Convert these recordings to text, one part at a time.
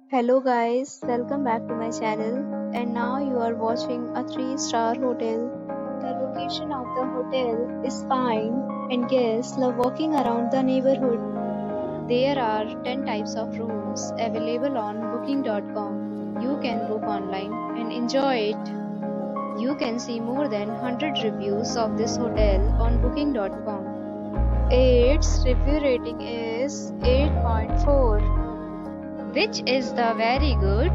Hello guys, welcome back to my channel and now you are watching a 3-star hotel. The location of the hotel is fine and guests love walking around the neighborhood. There are 10 types of rooms available on booking.com. You can book online and enjoy it. You can see more than 100 reviews of this hotel on booking.com. Its review rating is 8.4, which is the very good.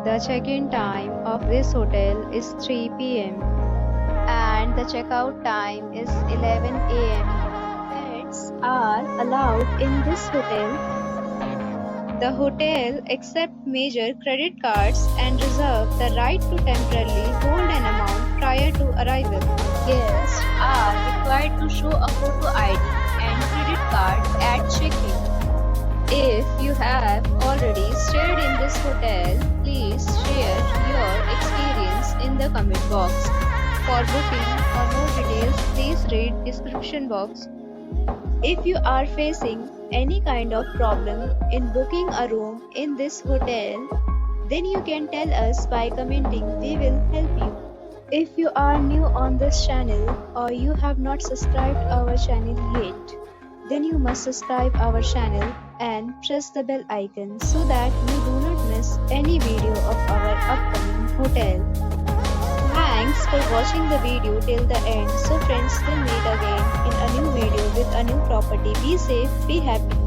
The check-in time of this hotel is 3 p.m. and the checkout time is 11 a.m. Pets are allowed in this hotel. The hotel accepts major credit cards and reserves the right to temporarily hold an amount prior to arrival. Guests are required to show a photo ID and credit card at check-in. If you have already stayed in this hotel, please share your experience in the comment box. For booking or more details, please read description box. If you are facing any kind of problem in booking a room in this hotel, then you can tell us by commenting. We will help you. If you are new on this channel or you have not subscribed our channel yet, then you must subscribe our channel and press the bell icon so that you do not miss any video of our upcoming hotel. Thanks for watching the video till the end. So friends, will meet again in a new video with a new property. Be safe, be happy.